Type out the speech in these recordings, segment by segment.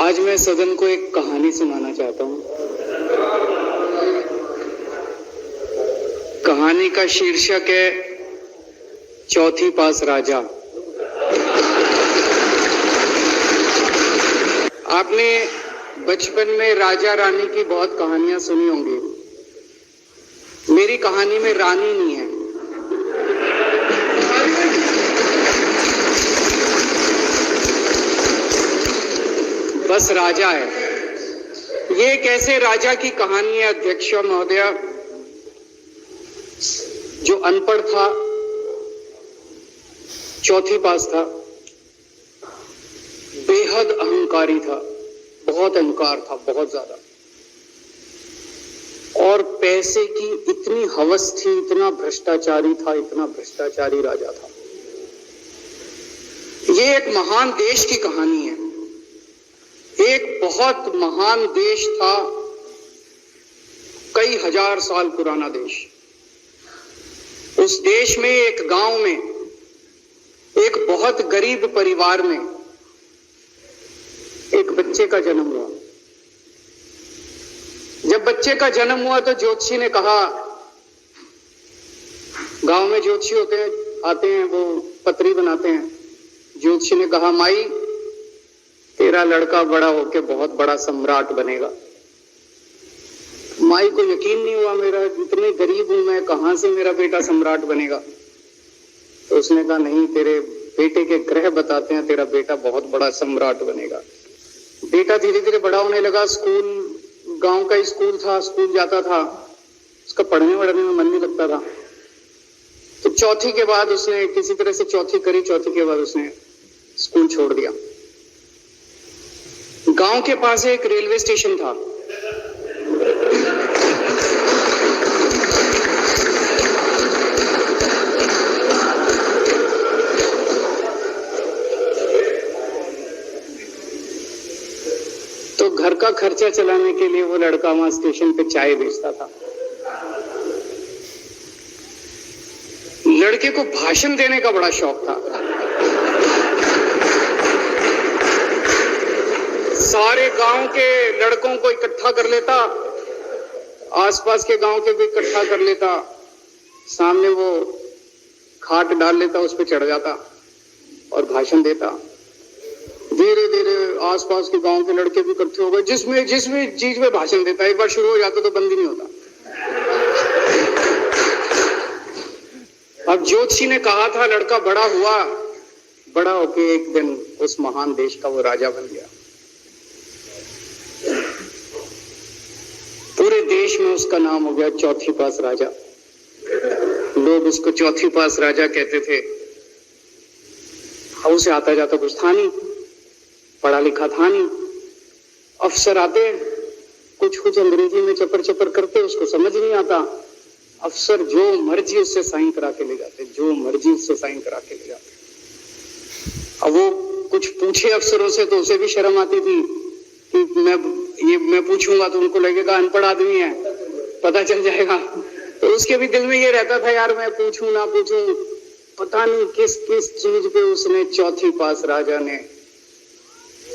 आज मैं सदन को एक कहानी सुनाना चाहता हूं। कहानी का शीर्षक है चौथी पास राजा। आपने बचपन में राजा रानी की बहुत कहानियां सुनी होंगी। मेरी कहानी में रानी नहीं है, बस राजा है। ये एक ऐसे राजा की कहानी है अध्यक्ष महोदया, जो अनपढ़ था, चौथी पास था, बेहद अहंकारी था, बहुत अहंकार था, बहुत ज्यादा, और पैसे की इतनी हवस थी, इतना भ्रष्टाचारी था, इतना भ्रष्टाचारी राजा था। ये एक महान देश की कहानी है। एक बहुत महान देश था, कई हजार साल पुराना देश। उस देश में एक गांव में एक बहुत गरीब परिवार में एक बच्चे का जन्म हुआ। जब बच्चे का जन्म हुआ तो ज्योतिषी ने कहा, गांव में ज्योतिषी होते हैं, आते हैं, वो पत्री बनाते हैं। ज्योतिषी ने कहा, माई तेरा लड़का बड़ा होके बहुत बड़ा सम्राट बनेगा। माई को यकीन नहीं हुआ, मेरा इतने गरीब हूं मैं, कहां से मेरा बेटा सम्राट बनेगा। तो उसने कहा, नहीं, तेरे बेटे के ग्रह बताते हैं तेरा बेटा बहुत बड़ा सम्राट बनेगा। बेटा धीरे धीरे बड़ा होने लगा। स्कूल, गांव का स्कूल था, स्कूल जाता था, उसका पढ़ने वढ़ने में मन नहीं लगता था। तो चौथी के बाद उसने किसी तरह से चौथी करी, चौथी के बाद उसने स्कूल छोड़ दिया। गांव के पास एक रेलवे स्टेशन था। तो घर का खर्चा चलाने के लिए वो लड़का वहां स्टेशन पे चाय बेचता था। लड़के को भाषण देने का बड़ा शौक था। सारे गांव के लड़कों को इकट्ठा कर लेता, आसपास के गांव के भी इकट्ठा कर लेता, सामने वो खाट डाल लेता, उस पर चढ़ जाता और भाषण देता। धीरे धीरे आसपास के गांव के लड़के भी इकट्ठे हो गए। जिसमें चीज में भाषण देता, एक बार शुरू हो जाता तो बंद ही नहीं होता। अब ज्योतिषी ने कहा था, लड़का बड़ा हुआ, बड़ा होके एक दिन उस महान देश का वो राजा बन गया। पूरे देश में उसका नाम हो गया चौथी पास राजा। लोग उसको चौथी पास राजा कहते थे। और उसे आता जाता कुछ था नहीं, पढ़ा लिखा था नहीं। अफसर आते, कुछ अंग्रेजी में चपर चपर करते, उसको समझ नहीं आता। अफसर जो मर्जी उससे साइन करा के ले जाते, जो मर्जी उससे साइन करा के ले जाते। अब वो कुछ पूछे अफसरों से तो उसे भी शर्म आती थी कि मैं पूछूंगा तो उनको लगेगा अनपढ़ आदमी है, पता चल जाएगा। तो उसके भी दिल में ये रहता था, यार मैं पूछूं ना पूछूं। पता नहीं किस किस चीज पे उसने चौथी पास राजा ने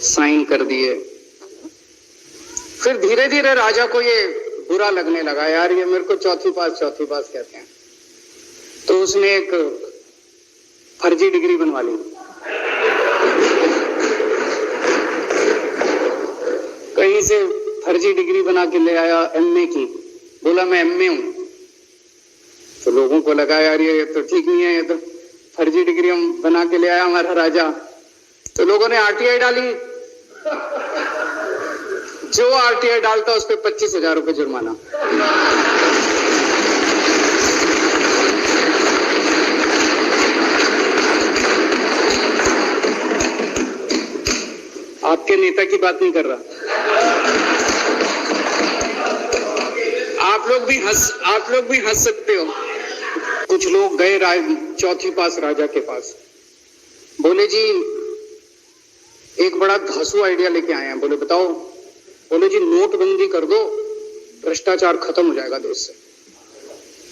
साइन कर दिए। फिर धीरे धीरे राजा को ये बुरा लगने लगा, यार ये मेरे को चौथी पास कहते हैं। तो उसने एक फर्जी डिग्री बनवा ली। कहीं से फर्जी डिग्री बना के ले आया, एमए की। बोला मैं एमए हूं। तो लोगों को लगा, यार ये तो ठीक नहीं है, ये तो फर्जी डिग्री हम बना के ले आया हमारा राजा। तो लोगों ने आरटीआई डाली। जो आरटीआई डालता उस पर 25,000 रुपए जुर्माना। आपके नेता की बात नहीं कर रहा। आप लोग भी हंस सकते हो। कुछ लोग गए चौथी पास राजा के पास। बोले, जी एक बड़ा धांसू आइडिया लेके आए हैं। बोले, बताओ। बोले, जी नोटबंदी कर दो, भ्रष्टाचार खत्म हो जाएगा देश से।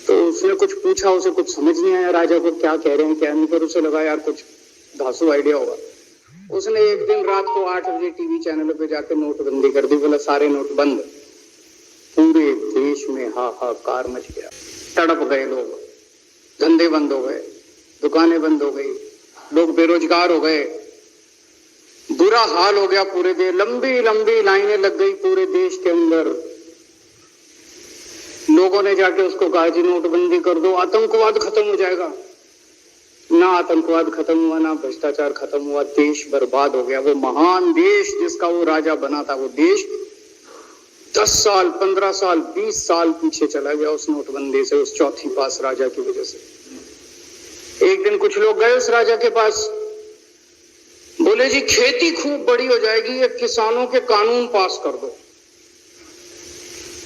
तो उसने कुछ पूछा, उसे कुछ समझ नहीं आया राजा को क्या कह रहे हैं क्या नहीं, पर उसे लगा यार कुछ धांसू आइडिया होगा। उसने एक दिन रात को 8 बजे टीवी चैनल पे जाके नोटबंदी कर दी। बोला सारे नोट बंद। पूरे देश में हाहाकार मच गया, तड़प गए लोग, धंधे बंद हो गए, दुकानें बंद हो गई, लोग बेरोजगार हो गए, बुरा हाल हो गया पूरे देश। लंबी लंबी लाइनें लग गई पूरे देश के अंदर। लोगों ने जाके उसको कहा जी नोटबंदी कर दो, आतंकवाद खत्म हो जाएगा। ना आतंकवाद खत्म हुआ, ना भ्रष्टाचार खत्म हुआ, देश बर्बाद हो गया। वो महान देश जिसका वो राजा बना था, वो देश 10 साल 15 साल 20 साल पीछे चला गया उस नोटबंदी से, उस चौथी पास राजा की वजह से। एक दिन कुछ लोग गए उस राजा के पास, बोले जी खेती खूब बड़ी हो जाएगी, ये किसानों के कानून पास कर दो।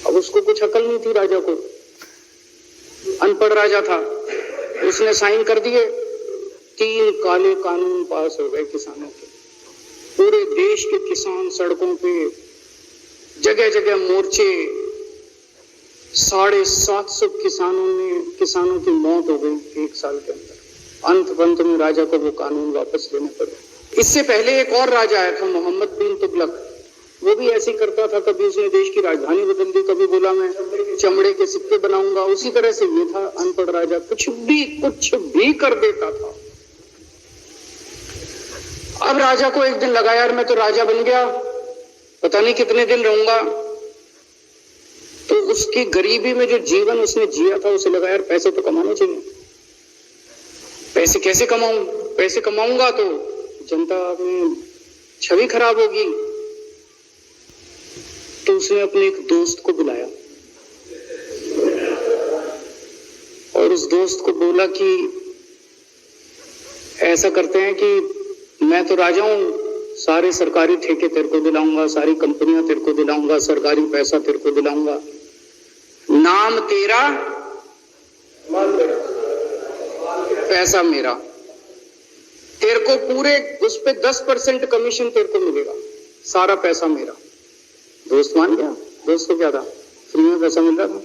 अब उसको कुछ अकल नहीं थी, राजा को, अनपढ़ राजा था। उसने साइन कर दिए, 3 काले कानून पास हो गए किसानों के। पूरे देश के किसान सड़कों पे, जगह जगह मोर्चे, 750 किसानों की मौत हो गई 1 साल के अंदर। अंत में राजा को वो कानून वापस लेने पड़े। इससे पहले एक और राजा आया था, मोहम्मद बिन तुगलक। वो भी ऐसे करता था, कभी उसने देश की राजधानी बदल दी, कभी बोला मैं चमड़े के सिक्के बनाऊंगा। उसी तरह से ये था अनपढ़ राजा, कुछ भी कर देता था। अब राजा को एक दिन लगा यार मैं तो राजा बन गया, पता नहीं कितने दिन रहूंगा। तो उसकी गरीबी में जो जीवन उसने जिया था, उसे लगा यार पैसे तो कमाने चाहिए। पैसे कैसे कमाऊं? पैसे कमाऊंगा तो जनता में छवि खराब होगी। तो उसने अपने एक दोस्त को बुलाया और उस दोस्त को बोला कि ऐसा करते हैं कि मैं तो राजा हूं, सारे सरकारी ठेके तेरे को दिलाऊंगा, सारी कंपनियां तेरे को दिलाऊंगा, सरकारी पैसा तेरे को दिलाऊंगा, नाम तेरा पैसा मेरा, तेरे को पूरे उस पे 10% कमीशन तेरे को मिलेगा, सारा पैसा मेरा। दोस्त मान गया। दोस्त को क्या था, फ्री में पैसा मिल रहा था,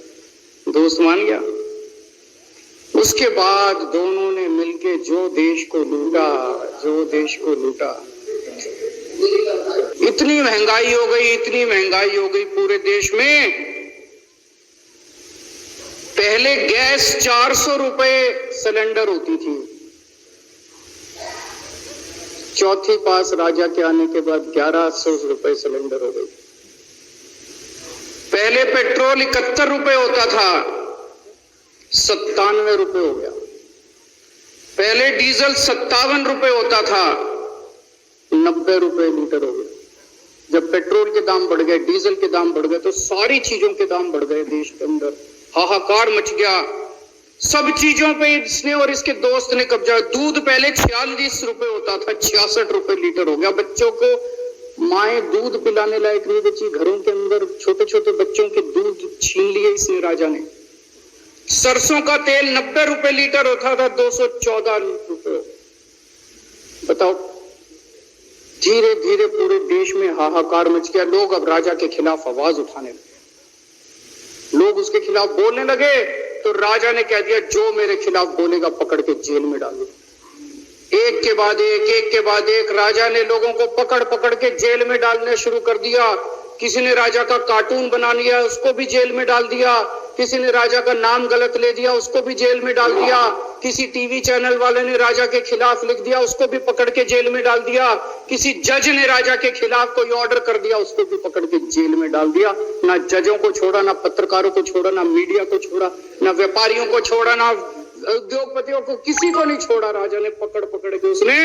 दोस्त मान गया। उसके बाद दोनों ने मिलके जो देश को लूटा, इतनी महंगाई हो गई पूरे देश में। पहले गैस 400 रुपए सिलेंडर होती थी, चौथी पास राजा के आने के बाद 1100 रुपए सिलेंडर हो गई। पहले पेट्रोल 71 रुपए होता था, 97 रुपए हो गया। पहले डीजल 57 रुपए होता था, 90 रुपए लीटर हो गया। जब पेट्रोल के दाम बढ़ गए, डीजल के दाम बढ़ गए, तो सारी चीजों के दाम बढ़ गए देश के अंदर। हाहाकार मच गया, सब चीजों पे इसने और इसके दोस्त ने कब्जा। दूध पहले 46 रुपए होता था, 66 रुपए लीटर हो गया। बच्चों को माएं दूध पिलाने लायक नहीं बची, घरों के अंदर छोटे छोटे बच्चों के दूध छीन लिए इसने राजा ने। सरसों का तेल 90 रुपए लीटर होता था, 214 रुपए। बताओ, धीरे धीरे पूरे देश में हाहाकार मच गया। लोग अब राजा के खिलाफ आवाज उठाने लगे, लोग उसके खिलाफ बोलने लगे। तो राजा ने कह दिया जो मेरे खिलाफ बोलेगा पकड़ के जेल में डाल दो। एक के बाद एक राजा ने लोगों को पकड़ पकड़ के जेल में डालने शुरू कर दिया। किसी ने राजा का कार्टून बना लिया, उसको भी जेल में डाल दिया। किसी ने राजा का नाम गलत ले दिया, उसको भी जेल में डाल दिया। किसी टीवी चैनल वाले ने राजा के खिलाफ लिख दिया, उसको भी पकड़ के जेल में डाल दिया। किसी जज ने राजा के खिलाफ कोई ऑर्डर कर दिया, उसको भी पकड़ के जेल में डाल दिया। ना जजों को छोड़ा, ना पत्रकारों को छोड़ा, ना मीडिया को छोड़ा, ना व्यापारियों को छोड़ा, ना उद्योगपतियों को, किसी को नहीं छोड़ा। राजा ने पकड़ पकड़ के उसने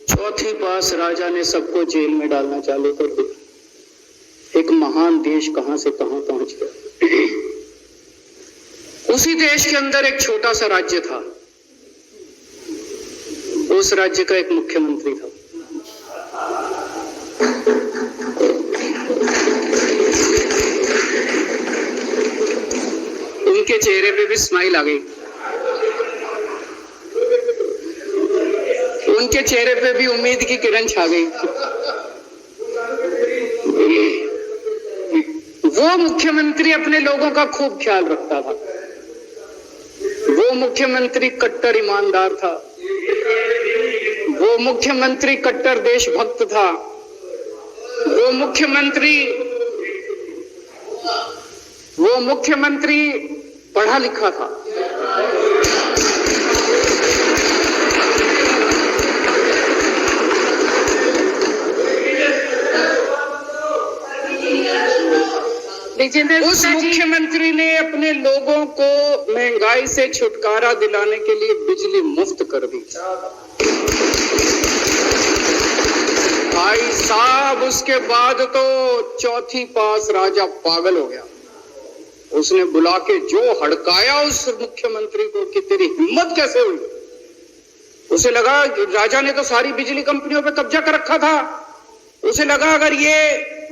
चौथी पास राजा ने सबको जेल में डालना चालू कर दिया। एक महान देश कहां से कहां पहुंच गया। उसी देश के अंदर एक छोटा सा राज्य था, उस राज्य का एक मुख्यमंत्री था। उनके चेहरे पे भी स्माइल आ गई, उनके चेहरे पे भी उम्मीद की किरण छा गई। वो मुख्यमंत्री अपने लोगों का खूब ख्याल रखता था। वो मुख्यमंत्री कट्टर ईमानदार था, वो मुख्यमंत्री कट्टर देशभक्त था, वो मुख्यमंत्री पढ़ा लिखा था। उस मुख्यमंत्री ने अपने लोगों को महंगाई से छुटकारा दिलाने के लिए बिजली मुफ्त कर दी। भाई साहब, उसके बाद तो चौथी पास राजा पागल हो गया। उसने बुला के जो हड़काया उस मुख्यमंत्री को कि तेरी हिम्मत कैसे हुई। उसे लगा राजा ने तो सारी बिजली कंपनियों पे कब्जा कर रखा था। उसे लगा अगर ये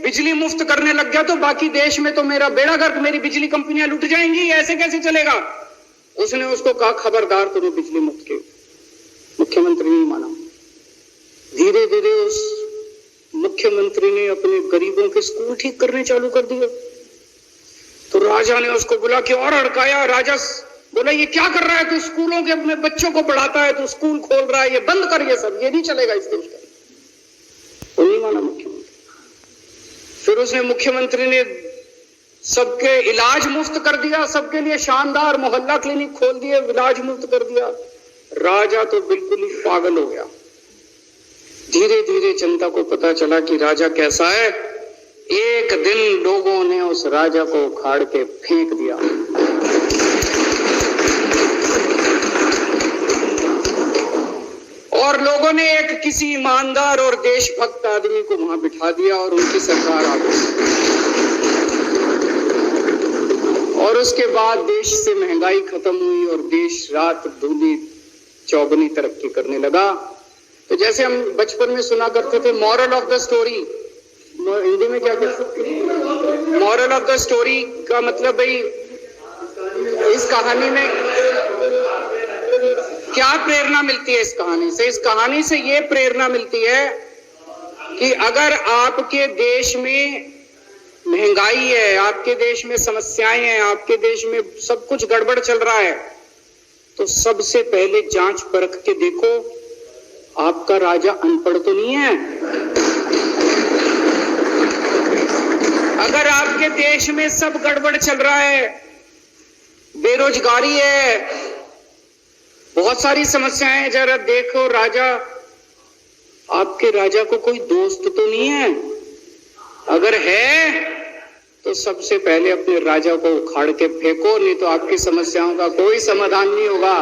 बिजली मुफ्त करने लग गया तो बाकी देश में तो मेरा बेड़ा गर्क, मेरी बिजली कंपनियां लुट जाएंगी, ऐसे कैसे चलेगा। उसने उसको कहा खबरदार, तुम्हें बिजली मुफ्त की। मुख्यमंत्री नहीं माना। धीरे धीरे उस मुख्यमंत्री ने अपने गरीबों के स्कूल ठीक करने चालू कर दिए। तो राजा ने उसको बुला के और हड़काया। राजा बोला ये क्या कर रहा है तू, स्कूलों के अपने बच्चों को पढ़ाता है, तू स्कूल खोल रहा है, ये बंद कर, ये सब ये नहीं चलेगा इस देश का। वो नहीं माना मुख्यमंत्री। फिर उसने मुख्यमंत्री ने सबके इलाज मुफ्त कर दिया, सबके लिए शानदार मोहल्ला क्लिनिक खोल दिए, इलाज मुफ्त कर दिया। राजा तो बिल्कुल ही पागल हो गया। धीरे धीरे जनता को पता चला कि राजा कैसा है। एक दिन लोगों ने उस राजा को उखाड़ के फेंक दिया। और लोगों ने एक किसी ईमानदार और देशभक्त आदमी को वहां बिठा दिया और उनकी सरकार आ गई। और उसके बाद देश से महंगाई खत्म हुई और देश रात दूनी चौगुनी तरक्की करने लगा। तो जैसे हम बचपन में सुना करते थे moral of the story, Hindi में क्या कहते, मॉरल ऑफ द स्टोरी का मतलब भाई इस कहानी में क्या प्रेरणा मिलती है। इस कहानी से, इस कहानी से ये प्रेरणा मिलती है कि अगर आपके देश में महंगाई है, आपके देश में समस्याएं हैं, आपके देश में सब कुछ गड़बड़ चल रहा है, तो सबसे पहले जांच परख के देखो आपका राजा अनपढ़ तो नहीं है। अगर आपके देश में सब गड़बड़ चल रहा है, बेरोजगारी है, बहुत सारी समस्याएं हैं, जरा देखो राजा, आपके राजा को कोई दोस्त तो नहीं है। अगर है तो सबसे पहले अपने राजा को उखाड़ के फेंको, नहीं तो आपकी समस्याओं का कोई समाधान नहीं होगा।